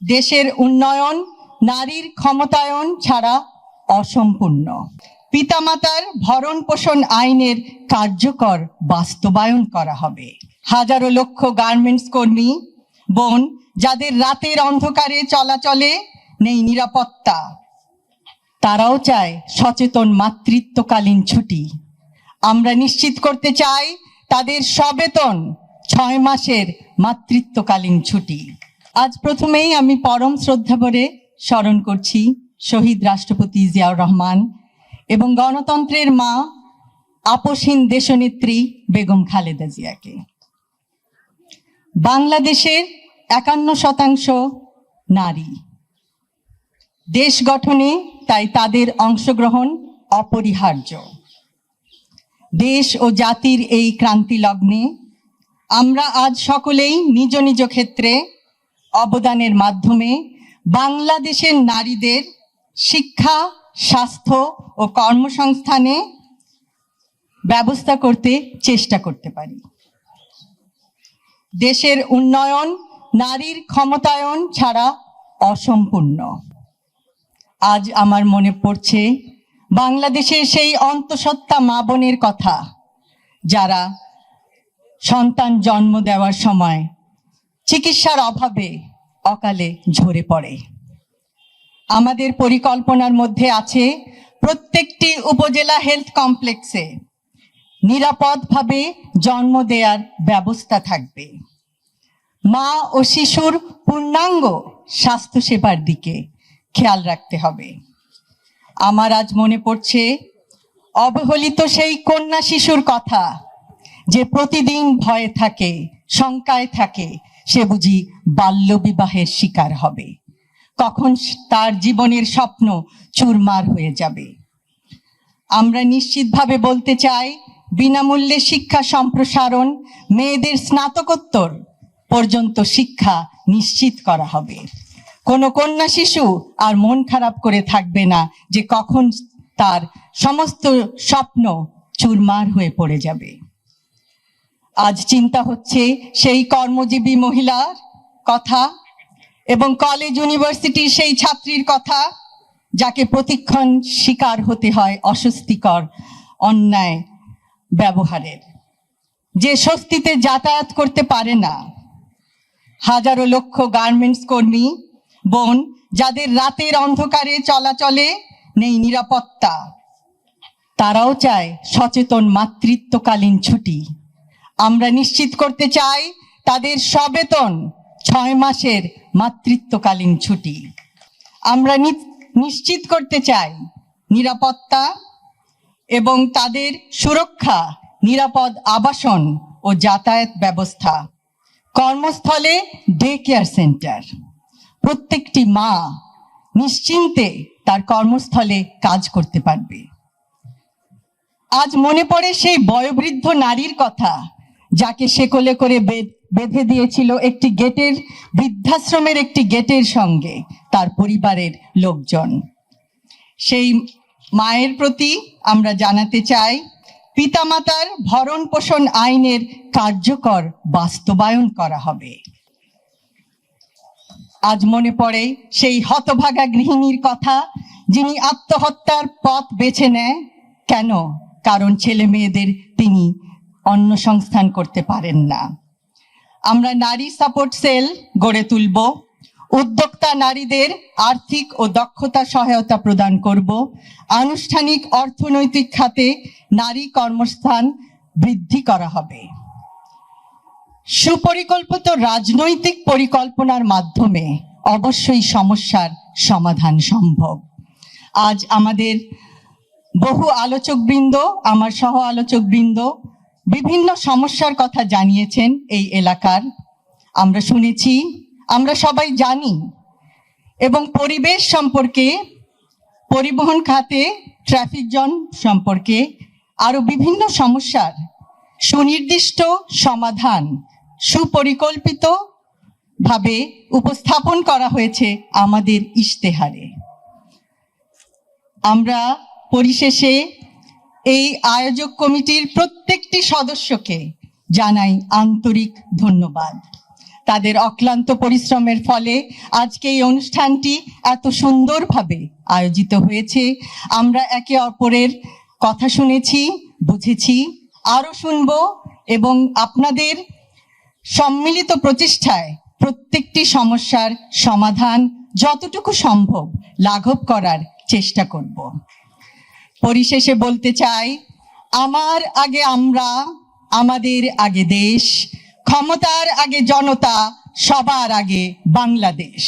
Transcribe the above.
দেশের উন্নয়ন নারীর ক্ষমতায়ন ছাড়া অসম্পূর্ণ। পিতামাতার ভরণ পোষণ আইনের কার্যকর বাস্তবায়ন করা হবে। হাজারো লক্ষ গার্মেন্টস কর্মী বোন যাদের রাতের অন্ধকারে চলাচলে নেই নিরাপত্তা, তারাও চায় সচেতন মাতৃত্বকালীন ছুটি। আমরা নিশ্চিত করতে চাই তাদের সবেতন 6 মাসের মাতৃত্বকালীন ছুটি। আজ প্রথমেই আমি পরম শ্রদ্ধা ভরে স্মরণ করছি শহীদ রাষ্ট্রপতি জিয়াউর রহমান এবং গণতন্ত্রের মা আপসহীন দেশনেত্রী বেগম খালেদা জিয়াকে। বাংলাদেশের 51% নারী। দেশ গঠনে তাই তাদের অংশগ্রহণ অপরিহার্য। দেশ ও জাতির এই ক্রান্তি লগ্নে আমরা আজ সকলেই নিজ নিজ ক্ষেত্রে অবদানের মাধ্যমে বাংলাদেশের নারীদের শিক্ষা, স্বাস্থ্য ও কর্মসংস্থানে ব্যবস্থা করতে চেষ্টা করতে পারি। দেশের উন্নয়ন নারীর ক্ষমতায়ন ছাড়া অসম্পূর্ণ। আজ আমার মনে পড়ছে বাংলাদেশের সেই অন্তঃসত্ত্বা মা বোনের কথা, যারা সন্তান জন্ম দেওয়ার সময় চিকিৎসার অভাবে অকালে ঝরে পড়ে। আমাদের পরিকল্পনার মধ্যে আছে প্রত্যেকটি উপজেলা হেলথ কমপ্লেক্সে নিরাপদভাবে জন্ম দেওয়ার ব্যবস্থা থাকবে। মা ও শিশুর পূর্ণাঙ্গ স্বাস্থ্যসেবার দিকে খেয়াল রাখতে হবে। আমার আজ মনে পড়ছে অবহেলিত সেই কন্যা শিশুর কথা, যে প্রতিদিন ভয়ে থাকে, শঙ্কায় থাকে সে বুঝি বাল্যবিবাহের শিকার হবে, কখন তার জীবনের স্বপ্ন চুরমার হয়ে যাবে। আমরা নিশ্চিতভাবে বলতে চাই বিনামূল্যে শিক্ষা সম্প্রসারণ, মেয়েদের স্নাতকোত্তর পর্যন্ত শিক্ষা নিশ্চিত করা হবে। কোনো কন্যা শিশু আর মন খারাপ করে থাকবে না যে কখন তার সমস্ত স্বপ্ন চুরমার হয়ে পড়ে যাবে। আজ চিন্তা হচ্ছে সেই কর্মজীবী মহিলার কথা এবং কলেজ ইউনিভার্সিটির সেই ছাত্রীর কথা, যাকে প্রতিক্ষণ শিকার হতে হয় অস্বস্তিকর অন্যায় ব্যবহারের, যে স্বস্তিতে যাতায়াত করতে পারে না। হাজারো লক্ষ গার্মেন্টস কর্মী বোন যাদের রাতের অন্ধকারে চলাচলে নেই নিরাপত্তা, তারাও চায় সচেতন মাতৃত্বকালীন ছুটি। আমরা নিশ্চিত করতে চাই তাদের সবেতন 6 মাসের মাতৃত্বকালীন ছুটি। আমরা নিশ্চিত করতে চাই নিরাপত্তা এবং তাদের সুরক্ষা, নিরাপদ আবাসন ও যাতায়াত ব্যবস্থা, কর্মস্থলে ডে কেয়ার সেন্টার। প্রত্যেকটি মা নিশ্চিন্তে তার কর্মস্থলে কাজ করতে পারবে। আজ মনে পড়ে সেই বয়োবৃদ্ধ নারীর কথা, যাকে সে কোলে করে বেঁধে দিয়েছিল একটি গেটের, বৃদ্ধাশ্রমের একটি গেটের সঙ্গে তার পরিবারের লোকজন। সেই মায়ের প্রতি আমরা জানাতে চাই পিতামাতার ভরণ পোষণ আইনের কার্যকর বাস্তবায়ন করা হবে। আজ মনে পড়ে সেই হতভাগা গৃহিণীর কথা, যিনি আত্মহত্যার পথ বেছে নেয়। কেন? কারণ ছেলে মেয়েদের তিনি অন্ন সংস্থান করতে পারেন না। আমরা নারী সাপোর্ট সেল গড়ে তুলব, উদ্যোক্তা নারীদের আর্থিক ও দক্ষতা সহায়তা প্রদান করব, আনুষ্ঠানিক অর্থনৈতিক খাতে নারী কর্মস্থান বৃদ্ধি করা হবে। সুপরিকল্পিত রাজনৈতিক পরিকল্পনার মাধ্যমে অবশ্যই সমস্যার সমাধান সম্ভব। আজ আমাদের বহু আলোচকবৃন্দ, আমার সহ আলোচকবৃন্দ বিভিন্ন সমস্যার কথা জানিয়েছেন এই এলাকার। আমরা শুনেছি, আমরা সবাই জানি, এবং পরিবেশ সম্পর্কে, পরিবহন খাতে ট্রাফিক জ্যাম সম্পর্কে আরো বিভিন্ন সমস্যার সুনির্দিষ্ট সমাধান সুপরিকল্পিত ভাবে উপস্থাপন করা হয়েছে আমাদের ইশতেহারে। আমরা পরিশেষে এই আয়োজক কমিটির প্রত্যেকটি সদস্যকে জানাই আন্তরিক ধন্যবাদ। তাদের অক্লান্ত পরিশ্রমের ফলে আজকে এই অনুষ্ঠানটি এত সুন্দরভাবে আয়োজিত হয়েছে। আমরা একে অপরের কথা শুনেছি, বুঝেছি, আরো শুনবো এবং আপনাদের সম্মিলিত প্রচেষ্টায় প্রত্যেকটি সমস্যার সমাধান যতটুকু সম্ভব লাঘব করার চেষ্টা করব। পরিশেষে বলতে চাই, আমার আগে আমরা, আমাদের আগে দেশ, ক্ষমতার আগে জনতা, সবার আগে বাংলাদেশ।